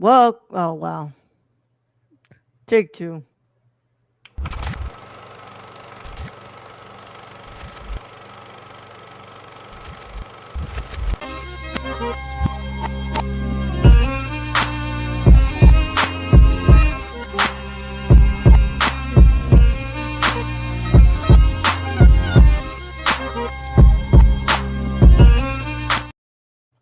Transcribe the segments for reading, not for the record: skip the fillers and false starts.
Well, oh wow. Take two.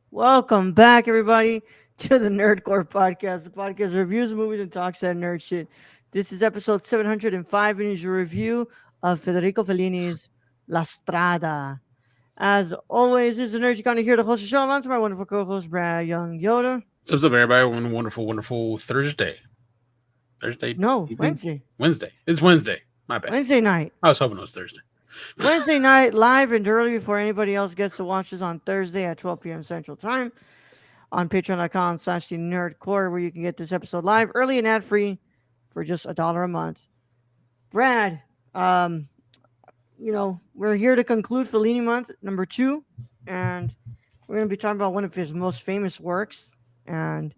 Welcome back, everybody, to the Nerdcore Podcast, the podcast that reviews movies and talks that nerd shit. This is episode 705, and is a review of Federico Fellini's La Strada. As always, this is the Nerd You Kinda Here to host the show, alongside my wonderful co-host, Brad Young Yoda. So what's up, everybody? One wonderful, wonderful Thursday No, evening? Wednesday. Wednesday. It's Wednesday. My bad. Wednesday night. I was hoping it was Thursday. Wednesday night, live and early before anybody else gets to watch this on Thursday at 12 p.m. Central Time on patreon.com/the nerdcore, where you can get this episode live, early and ad-free for just $1 a month. Brad, we're here to conclude Fellini month number 2, and we're going to be talking about one of his most famous works. And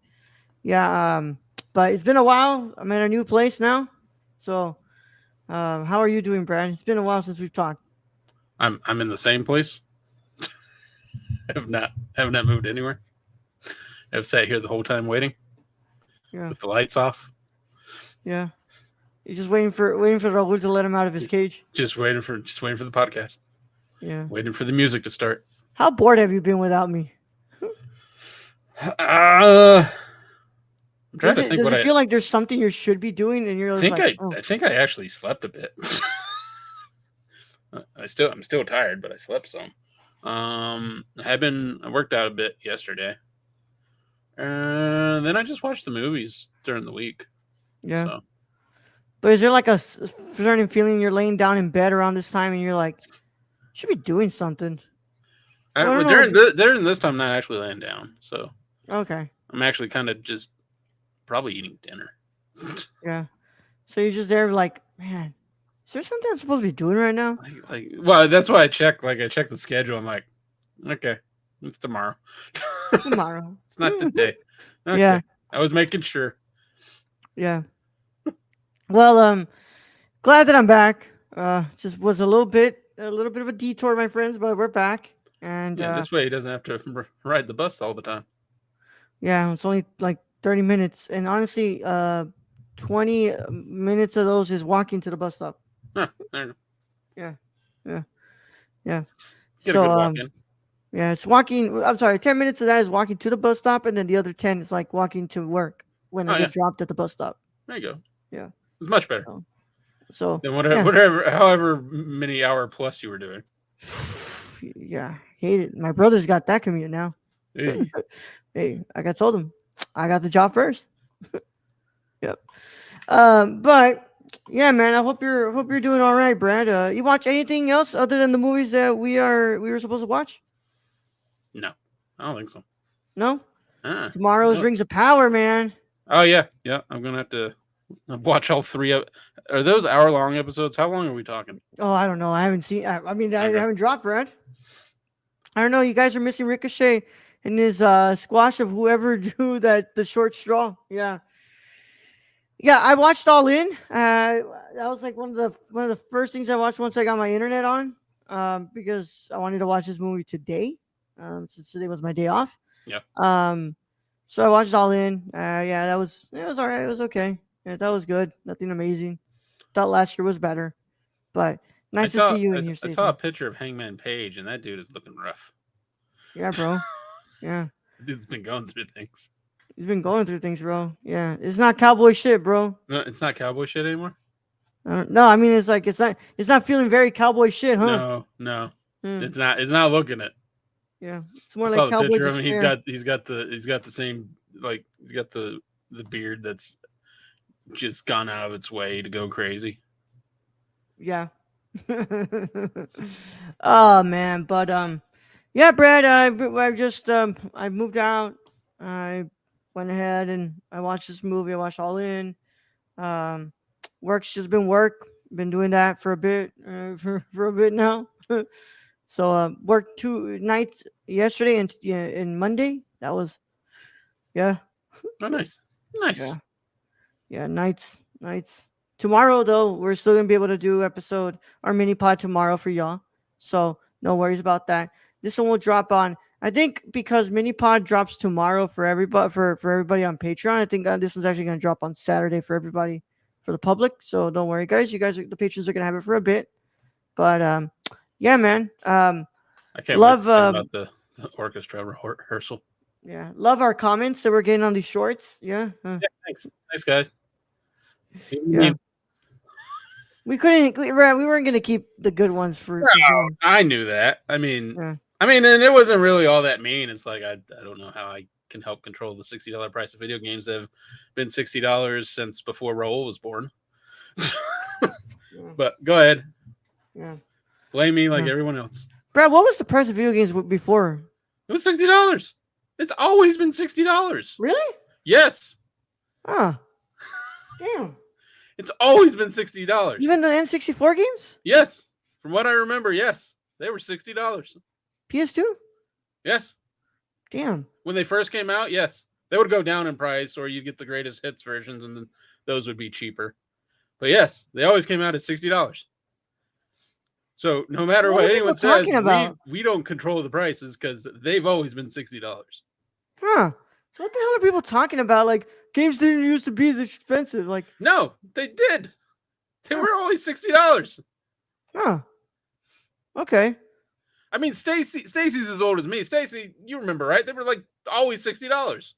but it's been a while. I'm in a new place now. So how are you doing, Brad? It's been a while since we've talked. I'm in the same place. have not moved anywhere. I've sat here the whole time waiting. Yeah. With the lights off. Yeah. You're just waiting for Raul to let him out of his cage. Just waiting for the podcast. Yeah. Waiting for the music to start. How bored have you been without me? I'm trying to think. Does it feel like there's something you should be doing, and you're I think I actually slept a bit. I'm still tired, but I slept some. I worked out a bit yesterday. Then I just watched the movies during the week. Yeah. So. But is there like a certain feeling you're laying down in bed around this time and you're like, should be doing something? During this time, I'm not actually laying down. So. Okay. I'm actually kind of just probably eating dinner. Yeah. So you're just there like, man, is there something I'm supposed to be doing right now? Well, that's why I check the schedule. I'm like, okay, it's tomorrow. Tomorrow. It's not today. Okay. Yeah. I was making sure. Yeah. Well, glad that I'm back. Just was a little bit of a detour, my friends, but we're back. And this way he doesn't have to ride the bus all the time. Yeah, it's only like 30 minutes, and honestly, 20 minutes of those is walking to the bus stop. Huh, there you go. Yeah. Get a good walk in. Yeah, it's walking. I'm sorry, 10 minutes of that is walking to the bus stop, and then the other 10 is like walking to work when I get dropped at the bus stop. There you go. Yeah, it's much better. So then whatever, however many hour plus you were doing. Yeah, hate it. My brother's got that commute now. Hey. Hey, like I told him, I got the job first. Yep. But yeah, man, I hope you're doing all right, Brad. You watch anything else other than the movies that we were supposed to watch? No, I don't think so. No. Tomorrow's Rings of Power, man. Oh yeah. I'm gonna have to watch all 3 of. Are those hour-long episodes? How long are we talking? Oh, I don't know. I haven't seen. I haven't dropped, Brad. I don't know. You guys are missing Ricochet in his squash of whoever drew the short straw. Yeah, I watched All In. That was like one of the first things I watched once I got my internet on, because I wanted to watch this movie today, since today was my day off. Yeah. So I watched All In. It was all right. It was okay. Yeah, that was good. Nothing amazing. Thought last year was better, but nice to see you in here. I saw a picture of Hangman Page, and that dude is looking rough. Yeah, bro. Yeah. Dude's been going through things. He's been going through things, bro. Yeah, it's not cowboy shit, bro. No, it's not cowboy shit anymore. No, I mean it's like it's not feeling very cowboy shit, huh? No. It's not. It's not looking it. Yeah, it's more like cowboy. I mean, he's got the same, like, he's got the beard that's just gone out of its way to go crazy. Yeah. Oh man, but yeah, Brad, I just I moved out. I went ahead and I watched this movie. I watched All In. Work's just been work. Been doing that for a bit, for a bit now. So worked 2 nights yesterday and Monday. That was, yeah. Oh, nice. Nice. Yeah. Yeah, nights. Tomorrow though, we're still gonna be able to do our mini pod tomorrow for y'all. So no worries about that. This one will drop on. I think because mini pod drops tomorrow for everybody for everybody on Patreon. I think this one's actually gonna drop on Saturday for everybody for the public. So don't worry, guys. The patrons are gonna have it for a bit. But yeah, man. I can't wait Love to talk about the orchestra rehearsal. yeah, love our comments that we're getting on these shorts. Yeah, Yeah, thanks, guys. yeah. We weren't gonna keep the good ones for Zoom. I knew that. Yeah. And it wasn't really all that mean. It's like I don't know how I can help control the $60 price of video games that have been $60 since before Raul was born. Yeah. But go ahead, Yeah. blame me like Yeah. everyone else. Brad, what was the price of video games before? It was $60. It's always been $60. Really? Yes, Ah, damn. it's always been $60. Even the N64 games? Yes, from what I remember, yes, they were $60. PS2? Yes, Damn. when they first came out, yes, they would go down in price, or you'd get the greatest hits versions, and then those would be cheaper. But yes, they always came out at $60. So no matter what are people anyone says, talking about? we don't control the prices because they've always been $60. Huh. So what the hell are people talking about? Like games didn't used to be this expensive. Like, No, they did. They Huh. were always $60. huh. Okay. I mean, Stacy's as old as me. Stacy, you remember, right? They were like always $60.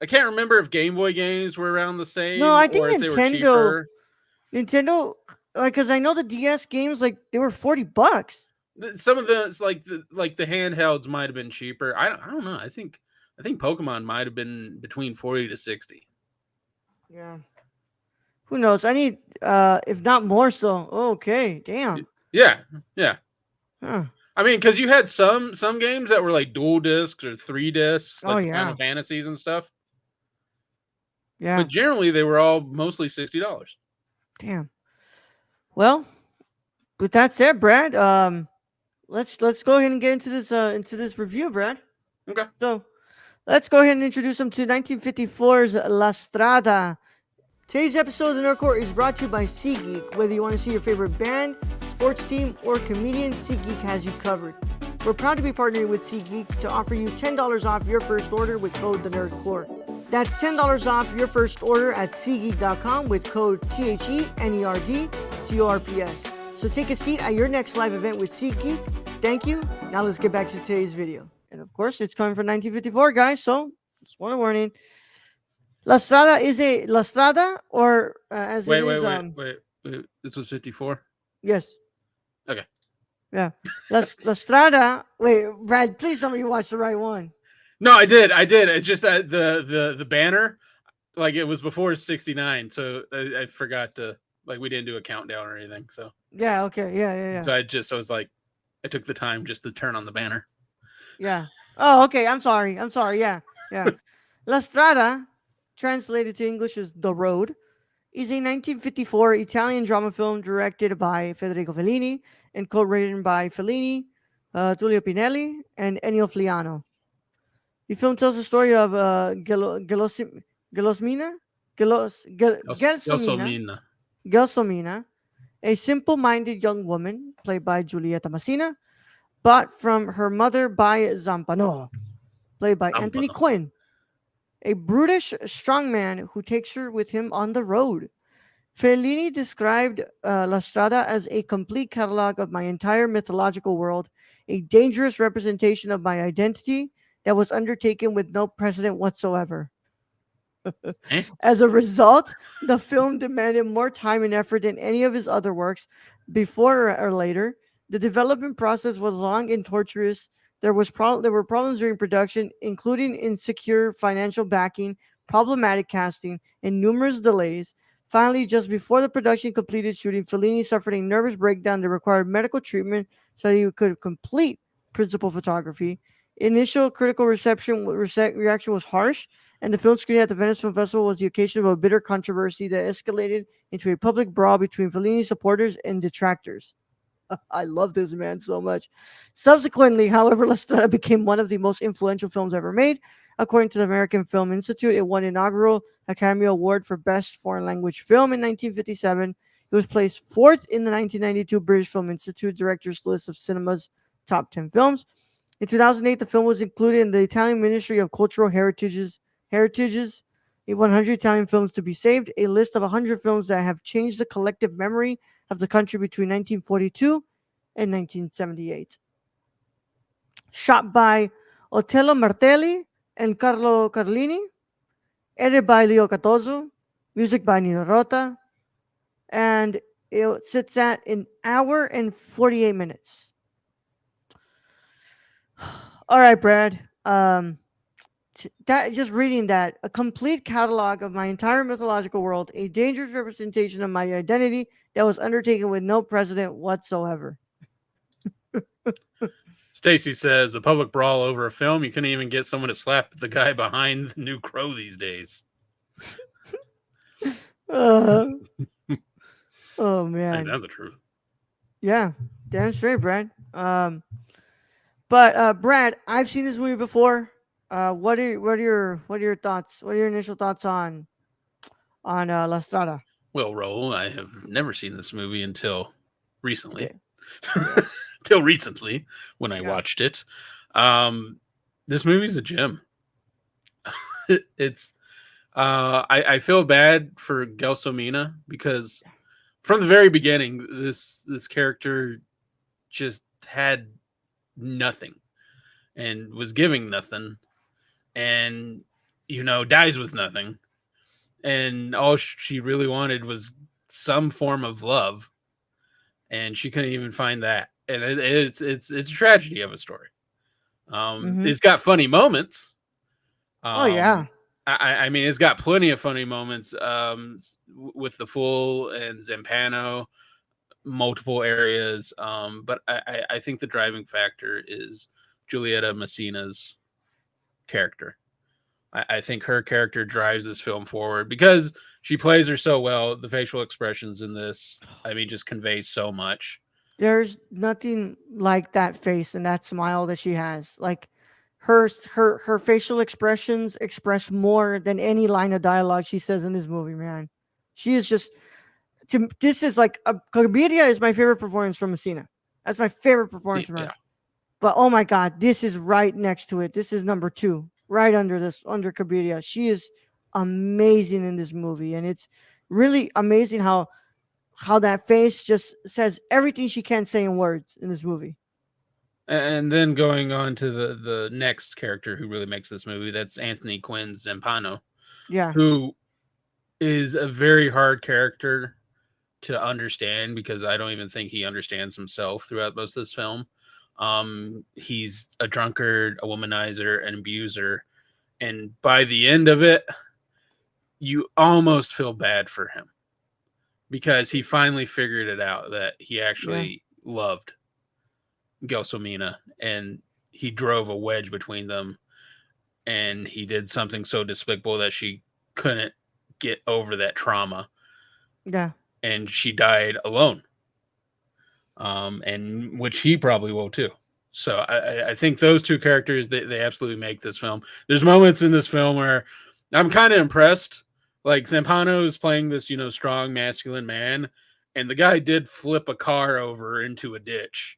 I can't remember if Game Boy games were around the same. No, I think or if they were cheaper. Nintendo, like, cause I know the DS games, like they were $40. Some of the the handhelds might have been cheaper. I don't know. I think Pokemon might have been between 40 to 60. Yeah. Who knows? I need, if not more so. Okay. Damn. Yeah. Huh. I mean, because you had some games that were like dual discs or 3 discs, like Final Fantasies and stuff. Yeah. But generally, they were all mostly $60. Damn. Well, with that said, Brad, let's go ahead and get into this review, Brad. Okay. So let's go ahead and introduce them to 1954's La Strada. Today's episode of the Nerd Court is brought to you by SeatGeek. Whether you want to see your favorite band, sports team, or comedian, SeatGeek has you covered. We're proud to be partnering with SeatGeek to offer you $10 off your first order with code TheNerdCourt. That's $10 off your first order at SeatGeek.com with code THENERDCORPS. So take a seat at your next live event with SeatGeek. Thank you. Now let's get back to today's video. And of course, it's coming from 1954, guys. So just want a warning. La Strada or as wait, it is. Wait. This was 54? Yes. Okay. Yeah. La Strada. Wait, Brad, please tell me you watched the right one. No, I did. It's just that the banner, like it was before 69, so I forgot to, like, we didn't do a countdown or anything. So yeah, okay, yeah. So I was like, I took the time just to turn on the banner. Yeah. Oh, okay. I'm sorry. Yeah. La Strada, translated to English as The Road, is a 1954 Italian drama film directed by Federico Fellini and co-written by Fellini, Tullio Pinelli, and Ennio Flaiano. The film tells the story of Gelsomina, a simple-minded young woman played by Giulietta Massina, bought from her mother by Zampano, played by Anthony Quinn, a brutish strongman who takes her with him on the road. Fellini described La Strada as a complete catalog of my entire mythological world, a dangerous representation of my identity that was undertaken with no precedent whatsoever. As a result, the film demanded more time and effort than any of his other works before or later. The development process was long and torturous. There were problems during production, including insecure financial backing, problematic casting, and numerous delays. Finally, just before the production completed shooting, Fellini suffered a nervous breakdown that required medical treatment so that he could complete principal photography. Initial critical reaction was harsh, and the film screening at the Venice Film Festival was the occasion of a bitter controversy that escalated into a public brawl between Fellini supporters and detractors. I love this man so much. Subsequently, however, La Strada became one of the most influential films ever made, According to the American Film Institute, it won inaugural Academy Award for Best Foreign Language Film in 1957. It was placed fourth in the 1992 British Film Institute Directors List of Cinema's Top 10 Films. In 2008, the film was included in the Italian Ministry of Cultural Heritages, 100 Italian films to be saved, a list of 100 films that have changed the collective memory of the country between 1942 and 1978. Shot by Otello Martelli and Carlo Carlini, edited by Leo Catozzo, music by Nino Rota, and it sits at an hour and 48 minutes. All right, Brad. That just reading that, a complete catalog of my entire mythological world, a dangerous representation of my identity that was undertaken with no precedent whatsoever. Stacy says a public brawl over a film. You couldn't even get someone to slap the guy behind the new Crow these days. Oh I man, think that's the truth. yeah, damn straight, Brad. But Brad, I've seen this movie before. What are your thoughts? What are your initial thoughts on La Strada? Well, Raul, I have never seen this movie until recently. Okay. Yeah. Till recently, when I Yeah. watched it. This movie's a gem. It's I feel bad for Gelsomina because from the very beginning, this character just had nothing and was giving nothing, and dies with nothing, and all she really wanted was some form of love, and she couldn't even find that, and it's a tragedy of a story. Mm-hmm. It's got funny moments. Oh yeah. I mean, it's got plenty of funny moments with the Fool and Zampano, multiple areas. But I think the driving factor is Giulietta Messina's character. I think her character drives this film forward because she plays her so well. The facial expressions in this, I mean, just conveys so much. There's nothing like that face and that smile that she has. Like her facial expressions express more than any line of dialogue she says in this movie, man. She is just this is like Cabiria is my favorite performance from Messina. That's my favorite performance from her. Yeah. But oh my god, this is right next to it. This is number 2, right under Cabiria. She is amazing in this movie, and it's really amazing how that face just says everything she can't say in words in this movie. And then going on to the next character who really makes this movie, that's Anthony Quinn Zampano, Yeah. who is a very hard character to understand because I don't even think he understands himself throughout most of this film. He's a drunkard, a womanizer, an abuser, and by the end of it, you almost feel bad for him because he finally figured it out that he actually loved Gelsomina, and he drove a wedge between them, and he did something so despicable that she couldn't get over that trauma. Yeah. And she died alone. And which he probably will too. So I think those two characters, they absolutely make this film. There's moments in this film where I'm kind of impressed. Like Zampano is playing this, strong masculine man, and the guy did flip a car over into a ditch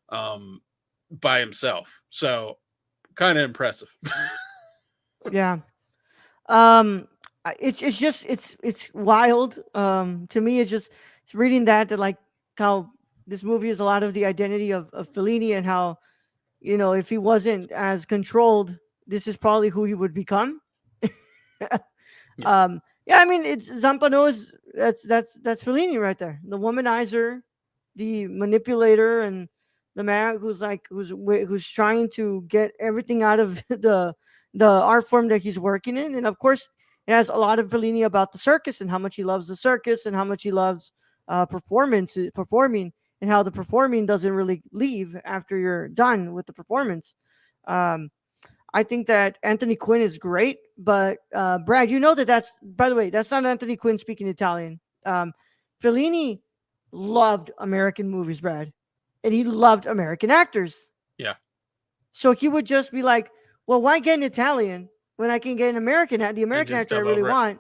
by himself. So kind of impressive. Yeah. It's just it's wild. To me, it's reading that like how this movie is a lot of the identity of Fellini, and how if he wasn't as controlled, this is probably who he would become. Yeah, I mean, it's Zampano is that's Fellini right there, the womanizer, the manipulator, and the man who's trying to get everything out of the art form that he's working in. And of course, it has a lot of Fellini about the circus and how much he loves the circus and how much he loves performing, and how the performing doesn't really leave after you're done with the performance. Um, I think that Anthony Quinn is great, but Brad, that's, by the way, that's not Anthony Quinn speaking Italian. Fellini loved American movies, Brad, and he loved American actors. Yeah. So he would just be like, well, why get an Italian when I can get the And American just actor I dub really over it. want,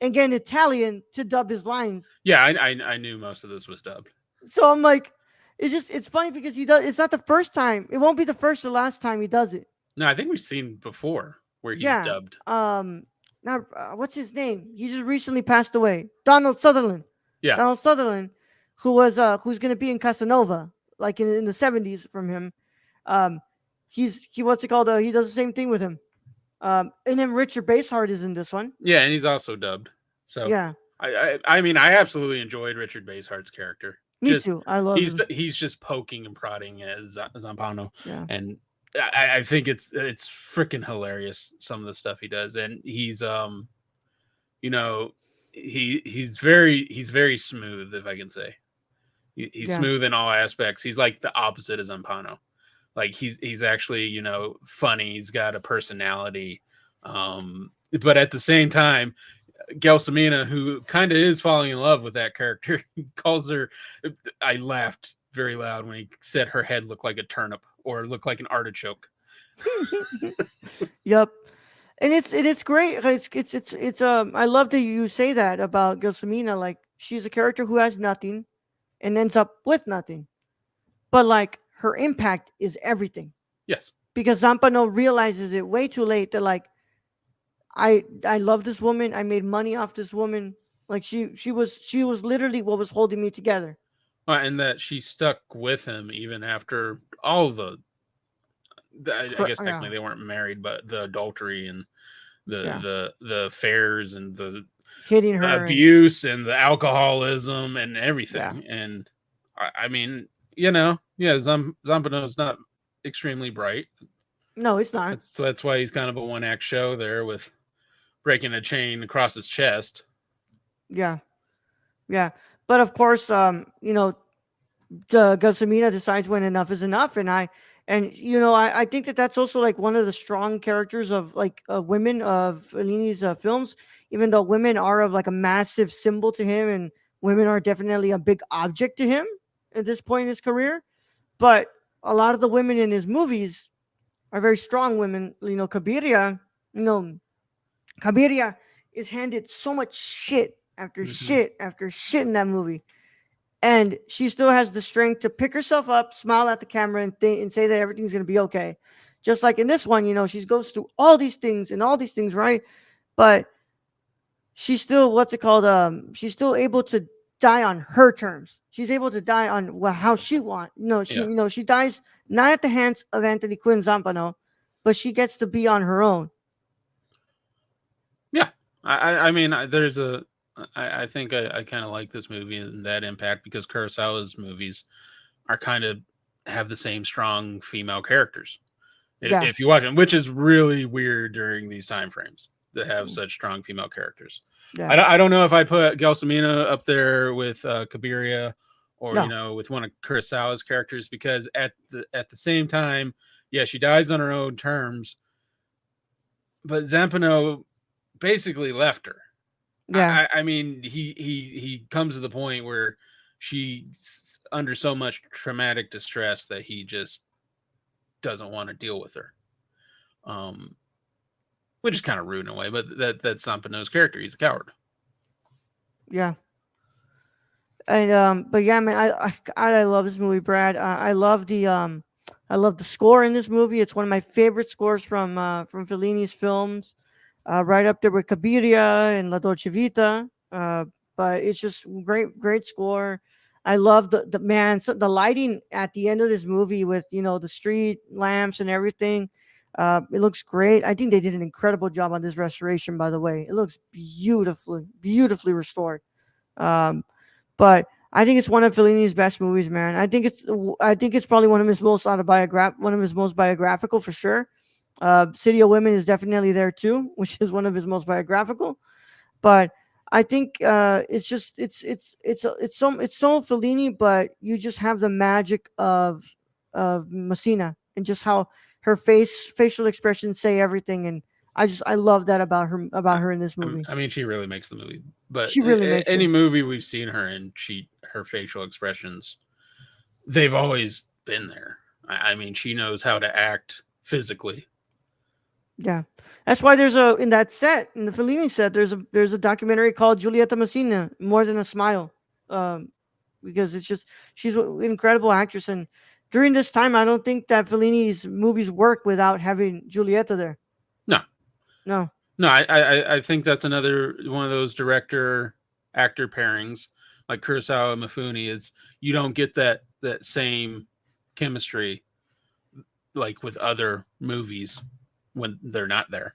and get an Italian to dub his lines. Yeah, I knew most of this was dubbed. So I'm like, it's funny because he does. It's not the first time. It won't be the first or last time he does it. No, I think we've seen before where he's Yeah. dubbed. Now what's his name? He just recently passed away. Donald Sutherland. Yeah, Donald Sutherland, who's gonna be in Casanova, like in the '70s from him. Um, he what's it called? He does the same thing with him. And then Richard Basehart is in this one. yeah, and he's also dubbed. So Yeah, I mean, I absolutely enjoyed Richard Basehart's character. me Just too. I love him. he's just poking and prodding as Zampano, Yeah, and I think it's freaking hilarious some of the stuff he does, and he's you know he's very smooth, if I can say. He's yeah, smooth in all aspects. He's like the opposite of Zampano. Like he's actually funny. He's got a personality, but at the same time, Gelsomina, who kind of is falling in love with that character, calls her. I laughed very loud when he said her head looked like a turnip or looked like an artichoke. yep. And it's great. I love that you say that about Gelsomina. Like she's a character who has nothing and ends up with nothing, but like her impact is everything Yes. because Zampano realizes it way too late that like I love this woman. I made money off this woman. Like she was literally what was holding me together. And that she stuck with him even after all I guess Yeah, technically they weren't married, but the adultery and yeah, the affairs and the hitting her and abuse and the alcoholism and yeah. everything. And I mean, yeah, Zampano's not extremely bright. No, it's not. That's why he's kind of a one act show there with breaking a chain across his chest. Yeah, yeah. But of course, Gelsomina decides when enough is enough, and I think that that's also like one of the strong characters of like women of Fellini's films. Even though women are of like a massive symbol to him, and women are definitely a big object to him at this point in his career, but a lot of the women in his movies are very strong women. You know, Cabiria is handed so much shit after Mm-hmm. shit after shit in that movie, and she still has the strength to pick herself up, smile at the camera, and say that everything's gonna be okay. Just like in this one, she goes through all these things, right? But she's still what's it called? She's still able to die on her terms. She's able to die on how she wants. Yeah. She dies not at the hands of Anthony Quinn Zampano, but she gets to be on her own. Yeah. I mean, I think I kind of like this movie and that impact because Kurosawa's movies are kind of have the same strong female characters. Yeah, If you watch them, which is really weird during these time frames to have such strong female characters. yeah, I don't know if I put Gelsomina up there with Kabiria or no, with one of Kurosawa's characters because at the same time, yeah, she dies on her own terms, but Zampano basically left her. yeah, I mean, he comes to the point where she's under so much traumatic distress that he just doesn't want to deal with her. Um, which is kind of rude in a way, but that's Zampano's character. He's a coward. yeah. And but yeah, man, I love this movie, Brad. I love the score in this movie. It's one of my favorite scores from Fellini's films, right up there with Cabiria and La Dolce Vita. But it's just great score. I love the man, so the lighting at the end of this movie with the street lamps and everything. It looks great. I think they did an incredible job on this restoration. By the way, it looks beautifully restored. Um, but I think it's one of Fellini's best movies, man. I think it's probably one of his most biographical for sure. City of Women is definitely there too, which is one of his most biographical. But I think it's just it's so Fellini, but you just have the magic of Messina and just how her facial expressions say everything, and I love that I, about her in this movie. I mean, she really makes the movie. But She really makes any it. movie we've seen her in, her facial expressions, they've always been there. I mean, she knows how to act physically. Yeah, that's why there's a in that set in the Fellini set. There's a documentary called Giulietta Messina, More Than a Smile, um, because it's just she's an incredible actress, and during this time, I don't think that Fellini's movies work without having Giulietta there. No, No, no, I think that's another one of those director actor pairings like Kurosawa and Mifune is you don't get that same chemistry like with other movies when they're not there.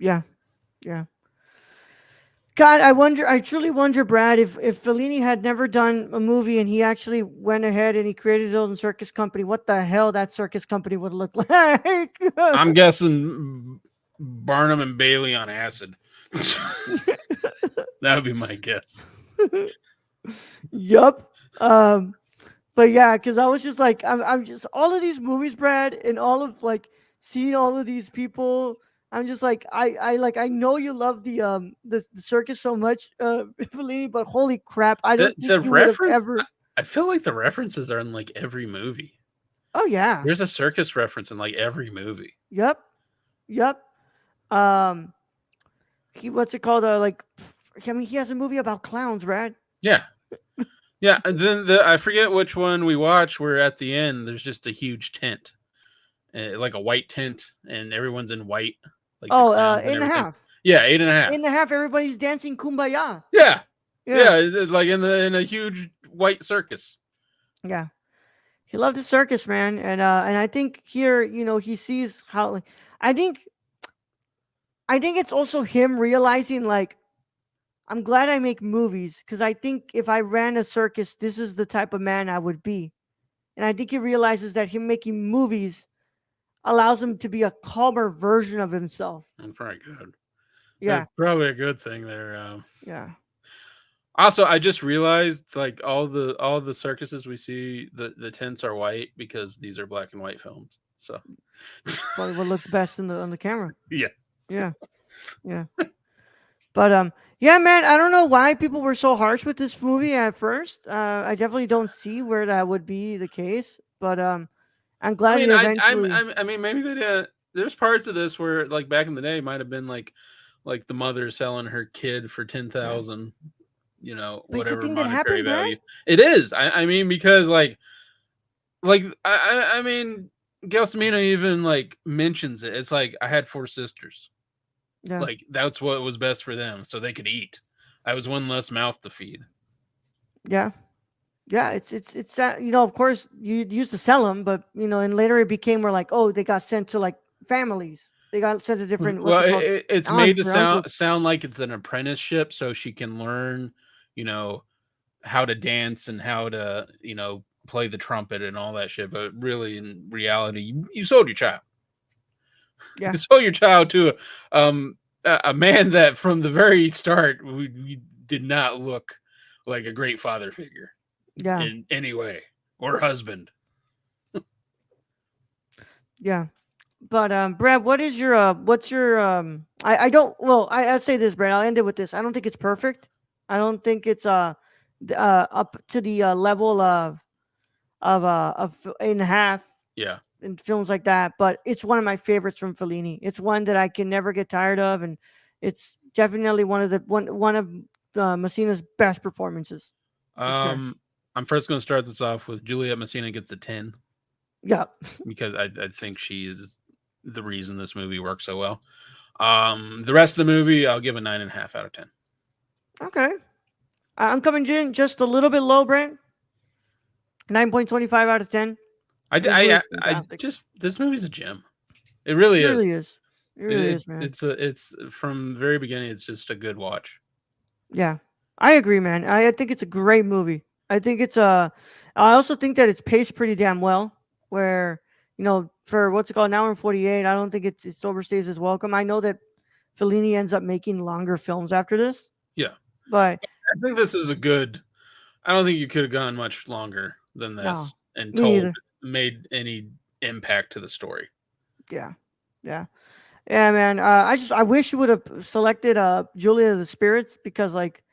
yeah, yeah. God, I wonder. I truly wonder, Brad, if Fellini had never done a movie and he actually went ahead and he created his own circus company, what the hell that circus company would look like? I'm guessing Barnum and Bailey on acid. That would be my guess. Yup. Um, but yeah, because I was just like, I'm just all of these movies, Brad, and all of like seeing all of these people. I'm just like, I know you love the circus so much, Fellini, but holy crap, I The, don't think the you would have reference, ever. I feel like the references are in like every movie. Oh yeah. There's a circus reference in like every movie. Yep. Yep. Um, he what's it called? I mean, he has a movie about clowns, Brad. Yeah, yeah. And then I forget which one we watched. Where at the end there's just a huge tent, like a white tent, and everyone's in white, like the Oh, clowns and eight and a everything. half. Yeah, eight and a Eight half. and a half. Everybody's dancing kumbaya. Yeah, Yeah. yeah. It's like in a huge white circus. Yeah. He loved the circus, man, and I think here, he sees how. Like, I think I think it's also him realizing like I'm glad I make movies because I think if I ran a circus, this is the type of man I would be, and I think he realizes that him making movies allows him to be a calmer version of himself. That's probably good. Yeah, That's probably a good thing there. yeah. Also, I just realized like all the circuses we see, the tents are white because these are black and white films. So Probably what looks best on the camera. yeah, Yeah, yeah. But yeah, man. I don't know why people were so harsh with this movie at first. I definitely don't see where that would be the case. But I'm I glad mean, it eventually. I mean, maybe they didn't. There's parts of this where, like back in the day, might have been like the mother selling her kid for ten Yeah. thousand, But it's the whatever thing that monetary happened, Brad. value. It is. I mean, because like I mean, Gelsomino even like mentions it. It's like I had four sisters. Yeah. Like that's what was best for them, so they could eat. I was one less mouth to feed. Yeah. Yeah. It's of course you used to sell them, but and later it became where like, oh, they got sent to like families. They got sent to different what's Well, it called it's made to aunts or uncles. sound like it's an apprenticeship, so she can learn, you know, how to dance and how to, play the trumpet and all that shit. But really, in reality, you sold your child. Yeah. You sold your child to a man that from the very start we did not look like a great father figure Yeah. in any way or husband. Yeah. But Brad, what's your I don't well I'd say this, Brad. I'll end it with this. I don't think it's perfect. I don't think it's up to the level of eight and a half Yeah. and films like that. But it's one of my favorites from Fellini. It's one that I can never get tired of, and it's definitely one of Messina's best performances for sure. Um, I'm first going to start this off with Juliet Messina gets a 10 Yeah. because I think she is the reason this movie works so well. The rest of the movie, I'll give a 9.5 out of 10. Okay. I'm coming in just a little bit low, Brent. 9.25 out of 10. This movie is I fantastic. just this movie's a gem. It It really is. really is. It really is, man. It's from the very beginning. It's just a good watch. Yeah, I agree, man. I think it's a great movie. I think it's a. I also think that it's paced pretty damn well. Where for what's it called, an hour and 48, I don't think it overstays its welcome. I know that Fellini ends up making longer films after this, Yeah, but I think this is a good. I don't think you could have gone much longer than no, this and me neither. made any impact to the story. Yeah, yeah, yeah, man. I wish you would have selected Julia of the Spirits because like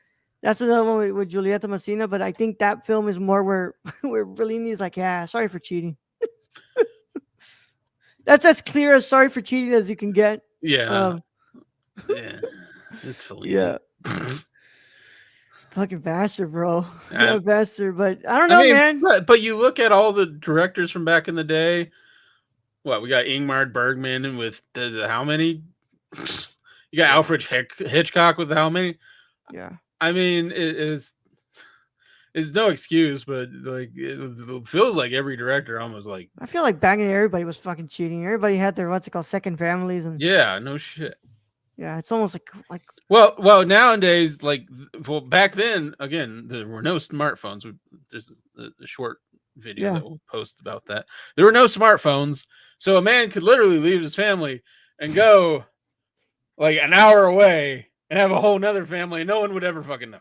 that's another one with Giulietta Messina, but I think that film is more where where Fellini's like, yeah, sorry for cheating. That's as clear as sorry for cheating as you can get. Yeah, Um, yeah, it's Fellini. yeah, fucking bastard, bro. I, Yeah, bastard. But I don't I know, mean, man. but you look at all the directors from back in the day. What we got Ingmar Bergman with the how many? You got Yeah, Alfred Hitchcock with how many? yeah. I mean, it is it's no excuse, but like it feels like every director almost like I feel like back in everybody was fucking cheating. Everybody had their what's it called second families, and yeah, no shit. yeah, it's almost like Well, nowadays, like, well, back then, again, there were no smartphones. There's a short video yeah. that we'll post about that. There were no smartphones, so a man could literally leave his family and go like an hour away and have a whole nother family, and no one would ever fucking know.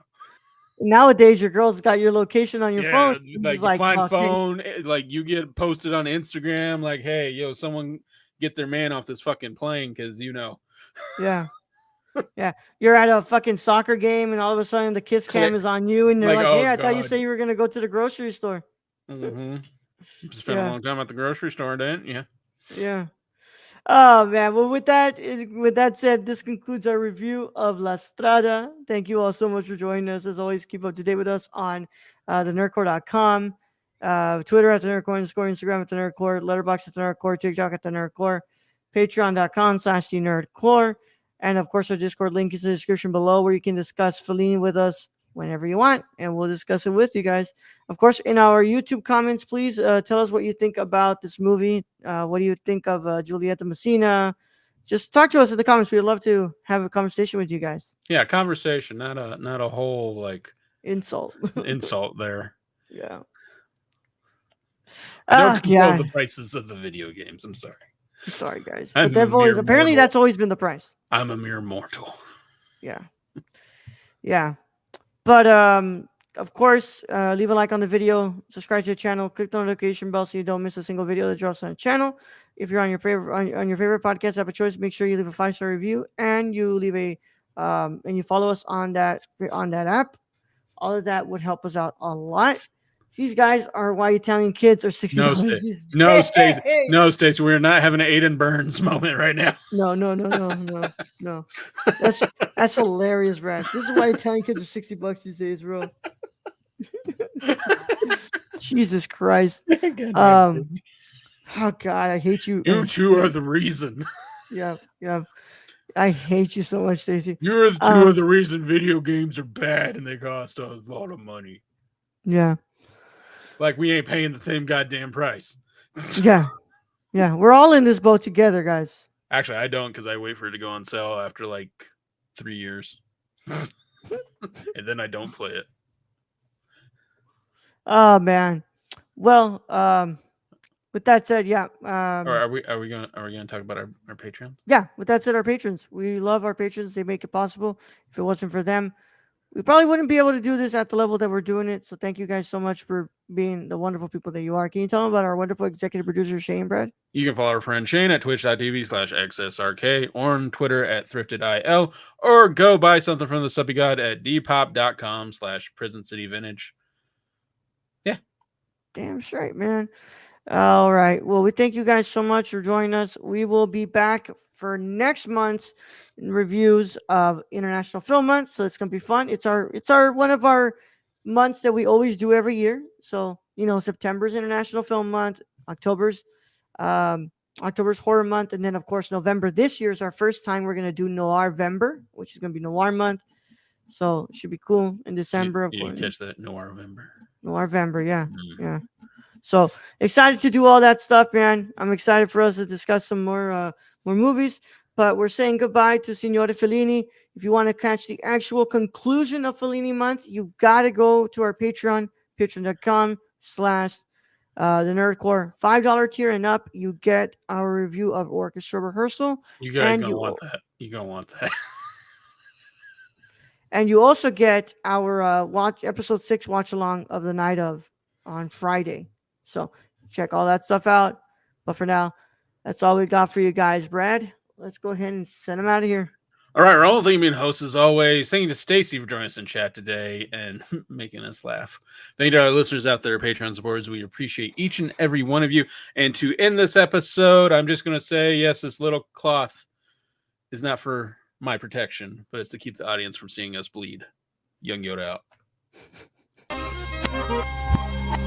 Nowadays, your girl's got your location on your phone. Yeah, You're just like you like, find okay, phone, like you get posted on Instagram, like, hey, yo, someone get their man off this fucking plane because yeah, yeah. You're at a fucking soccer game, and all of a sudden the kiss cam click, is on you, and they're like, like, oh hey, I thought you god. said you were gonna go to the grocery store. Mm-hmm. Spent a Yeah, long time at the grocery store, didn't you? yeah. Oh man. Well, with that said, this concludes our review of La Strada. Thank you all so much for joining us. As always, keep up to date with us on the nerdcore.com, Twitter at the nerdcore underscore, Instagram at the nerdcore, letterbox at the nerdcore, TikTok at the nerdcore, patreon.com/the nerdcore, and of course our Discord link is in the description below, where you can discuss Fellini with us whenever you want, and we'll discuss it with you guys. Of course, in our YouTube comments, please tell us what you think about this movie. What do you think of Julieta Messina? Just talk to us in the comments. We'd love to have a conversation with you guys. Yeah, conversation, not a whole like Insult. insult there. Yeah. I don't Oh control the God. prices of the video games. I'm sorry. Sorry guys, but I'm a they've always mere apparently mortal. that's always been the price. I'm a mere mortal. Yeah. Yeah. But of course, leave a like on the video, subscribe to the channel, click the notification bell so you don't miss a single video that drops on the channel. If you're on your favorite on your favorite podcast app of choice, make sure you leave a 5-star review and you leave a and you follow us on that app. All of that would help us out a lot. These guys are why Italian kids are No, $60 Stacy. these No, Stacy. days. No, Stacy. We're not having an Ayden Byrnes moment right now. No, no, no, no, no, no. That's that's hilarious, Brad. This is why Italian kids are $60 these days, bro. Jesus Christ. Goddamn. Um, oh God, I hate you. You two are the reason. Yeah, yeah. I hate you so much, Stacy. You're the two are the reason video games are bad and they cost a lot of money. Yeah, Like we ain't paying the same goddamn price. yeah, yeah. We're all in this boat together, guys. Actually, I don't because I wait for it to go on sale after like 3 years, and then I don't play it. Oh man. Well, with that said, yeah. Or are we gonna talk about our Patreon? Yeah, with that said, our patrons. We love our patrons. They make it possible. If it wasn't for them, we probably wouldn't be able to do this at the level that we're doing it. So thank you guys so much for being the wonderful people that you are. Can you tell them about our wonderful executive producer, Shane Brad? You can follow our friend Shane at twitch.tv/xsrk or on Twitter at thriftedil, or go buy something from the Suppy God at dpop.com/prison city vintage. Yeah. Damn straight, man. All right. Well, we thank you guys so much for joining us. We will be back for next month's reviews of International Film Month. So it's gonna be fun. It's our one of our months that we always do every year. So September's International Film Month, October's um, October's Horror Month, and then of course November. This year is our first time we're gonna do Noirvember, which is gonna be Noir Month. So it should be cool in December, of You course. catch that Noirvember. Noirvember, yeah, Mm. yeah. So excited to do all that stuff, man. I'm excited for us to discuss some more movies. But we're saying goodbye to Signore Fellini. If you want to catch the actual conclusion of Fellini month, you've got to go to our Patreon, patreon.com/the Nerdcore. $5 tier and up, you get our review of Orchestra Rehearsal. You guys And gonna you want that. You gonna want that. and you also get our watch episode 6 watch along of the night of on Friday. So check all that stuff out. But for now, that's all we got for you guys, Brad. Let's go ahead and send them out of here. All right, Raul, thank you for being host as always. Thank you to Stacy for joining us in chat today and making us laugh. Thank you to our listeners out there, Patreon supporters. We appreciate each and every one of you. And to end this episode, I'm just going to say, yes, this little cloth is not for my protection, but it's to keep the audience from seeing us bleed. Young Yoda out.